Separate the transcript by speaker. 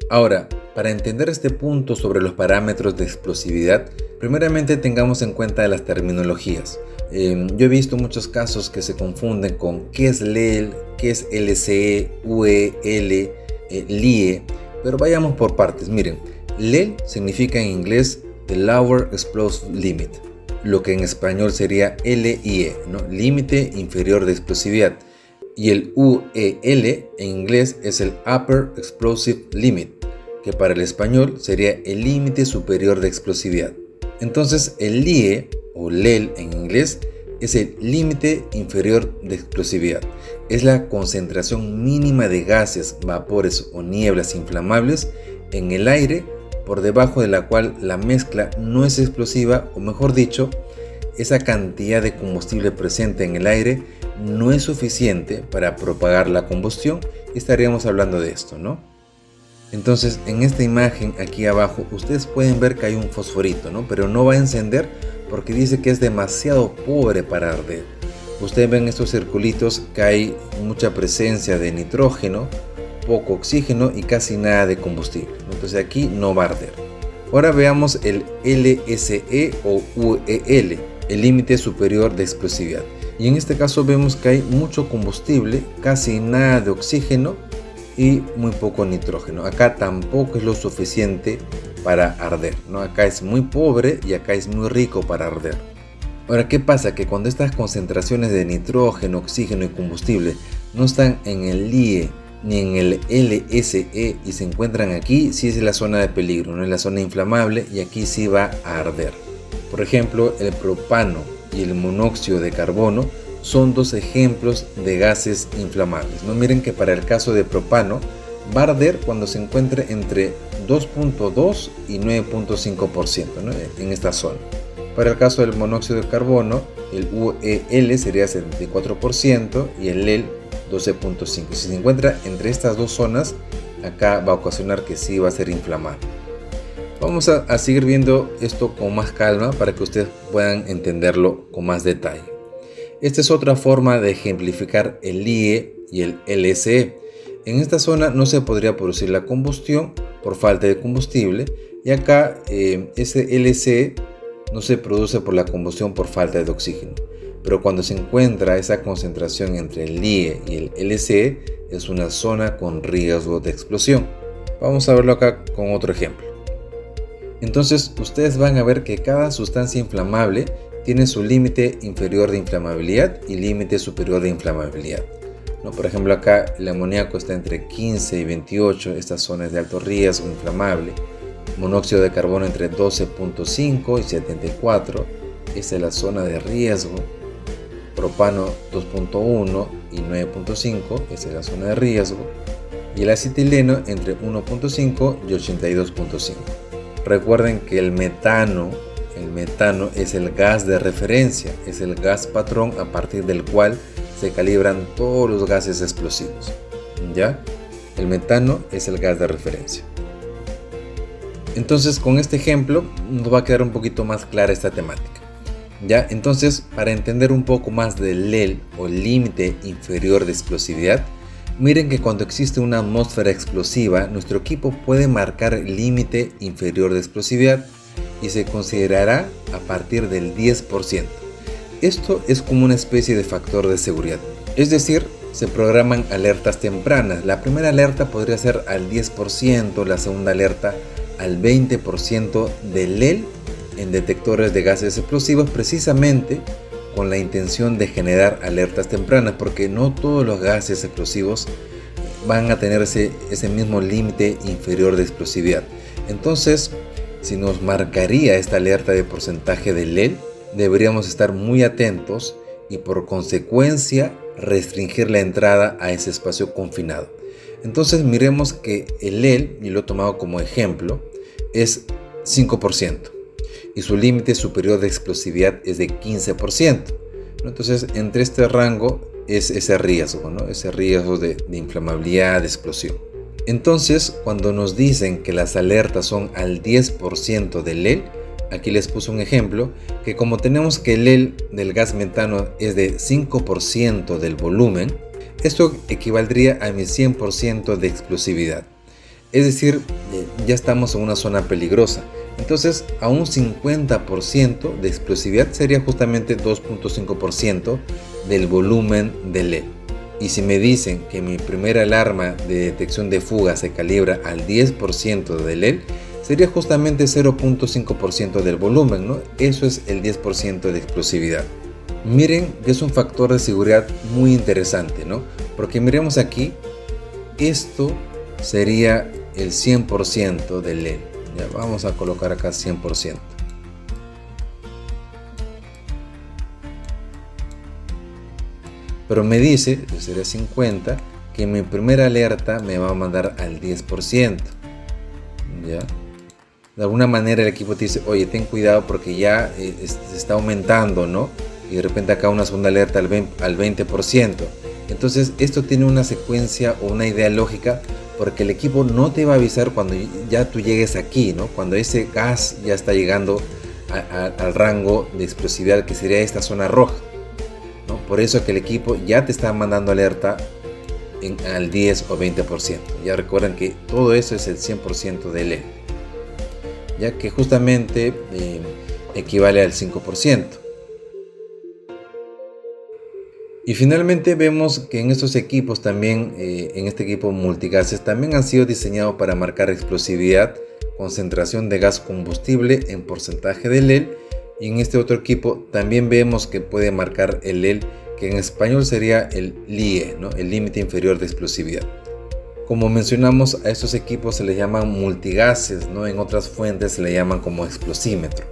Speaker 1: Ahora, para entender este punto sobre los parámetros de explosividad, primeramente tengamos en cuenta las terminologías. Yo he visto muchos casos que se confunden con qué es LEL, qué es LCE, UEL, LIE, pero vayamos por partes. Miren, LEL significa en inglés The Lower Explosive Limit, lo que en español sería LIE, ¿no? Límite inferior de explosividad. Y el UEL en inglés es el Upper Explosive Limit, que para el español sería el límite superior de explosividad. Entonces el LIE o LEL en inglés es el límite inferior de explosividad. Es la concentración mínima de gases, vapores o nieblas inflamables en el aire por debajo de la cual la mezcla no es explosiva, o mejor dicho, esa cantidad de combustible presente en el aire no es suficiente para propagar la combustión, y estaríamos hablando de esto, ¿no? Entonces, en esta imagen aquí abajo ustedes pueden ver que hay un fosforito, ¿no? Pero no va a encender porque dice que es demasiado pobre para arder. Ustedes ven estos circulitos que hay mucha presencia de nitrógeno, poco oxígeno y casi nada de combustible. Entonces aquí no va a arder. Ahora veamos el LSE o UEL, el límite superior de explosividad. Y en este caso vemos que hay mucho combustible, casi nada de oxígeno y muy poco nitrógeno. Acá tampoco es lo suficiente para arder, ¿no? Acá es muy pobre y acá es muy rico para arder. Ahora, ¿qué pasa? Que cuando estas concentraciones de nitrógeno, oxígeno y combustible no están en el LIE ni en el LSE y se encuentran aquí, sí es la zona de peligro, no es la zona inflamable, y aquí sí va a arder. Por ejemplo, el propano y el monóxido de carbono son dos ejemplos de gases inflamables, ¿no? Miren que para el caso de propano va a arder cuando se encuentre entre 2.2 y 9.5%, ¿no? En esta zona. Para el caso del monóxido de carbono, el UEL sería 74% y el LEL 12.5. Si se encuentra entre estas dos zonas, acá va a ocasionar que sí va a ser inflamable. Vamos a seguir viendo esto con más calma para que ustedes puedan entenderlo con más detalle. Esta es otra forma de ejemplificar el LIE y el LSE. En esta zona no se podría producir la combustión por falta de combustible, y acá ese LSE no se produce por la combustión por falta de oxígeno. Pero cuando se encuentra esa concentración entre el LIE y el LSE, es una zona con riesgo de explosión. Vamos a verlo acá con otro ejemplo. Entonces ustedes van a ver que cada sustancia inflamable tiene su límite inferior de inflamabilidad y límite superior de inflamabilidad, ¿no? Por ejemplo, acá el amoníaco está entre 15 y 28, esta zona es de alto riesgo inflamable. Monóxido de carbono entre 12.5 y 74, esta es la zona de riesgo. Propano 2.1 y 9.5, esta es la zona de riesgo. Y el acetileno entre 1.5 y 82.5. Recuerden que el metano es el gas de referencia, es el gas patrón a partir del cual se calibran todos los gases explosivos. ¿Ya? El metano es el gas de referencia. Entonces, con este ejemplo nos va a quedar un poquito más clara esta temática. ¿Ya? Entonces, para entender un poco más del LEL o límite inferior de explosividad, miren que cuando existe una atmósfera explosiva, nuestro equipo puede marcar el límite inferior de explosividad y se considerará a partir del 10%. Esto es como una especie de factor de seguridad. Es decir, se programan alertas tempranas. La primera alerta podría ser al 10%, la segunda alerta al 20% del LEL en detectores de gases explosivos, precisamente con la intención de generar alertas tempranas, porque no todos los gases explosivos van a tener ese mismo límite inferior de explosividad. Entonces, si nos marcaría esta alerta de porcentaje de LEL, deberíamos estar muy atentos y por consecuencia restringir la entrada a ese espacio confinado. Entonces miremos que el LEL, y lo he tomado como ejemplo, es 5% y su límite superior de explosividad es de 15%. Entonces entre este rango es ese riesgo, ¿no? Ese riesgo de inflamabilidad, de explosión. Entonces, cuando nos dicen que las alertas son al 10% del LEL, aquí les puse un ejemplo, que como tenemos que el LEL del gas metano es de 5% del volumen, esto equivaldría a mi 100% de explosividad. Es decir, ya estamos en una zona peligrosa. Entonces, a un 50% de explosividad sería justamente 2.5% del volumen del LED. Y si me dicen que mi primera alarma de detección de fuga se calibra al 10% del LED, sería justamente 0.5% del volumen, ¿no? Eso es el 10% de explosividad. Miren que es un factor de seguridad muy interesante, ¿no? Porque miremos aquí, esto sería el 100% del LED. Ya vamos a colocar acá 100%. Pero me dice, yo sería 50, que mi primera alerta me va a mandar al 10%. ¿Ya? De alguna manera el equipo te dice, oye, ten cuidado porque ya se está aumentando, ¿no? Y de repente acá una segunda alerta al 20%. Entonces esto tiene una secuencia o una idea lógica, porque el equipo no te va a avisar cuando ya tú llegues aquí, ¿no? Cuando ese gas ya está llegando al rango de explosividad que sería esta zona roja, ¿no? Por eso que el equipo ya te está mandando alerta al 10 o 20%. Ya recuerden que todo eso es el 100% de LED, ya que justamente equivale al 5%. Y finalmente vemos que en estos equipos también, en este equipo multigases, también han sido diseñados para marcar explosividad, concentración de gas combustible en porcentaje de LEL. Y en este otro equipo también vemos que puede marcar el LEL, que en español sería el LIE, ¿no? El límite inferior de explosividad. Como mencionamos, a estos equipos se les llaman multigases, ¿no? En otras fuentes se le llaman como explosímetro.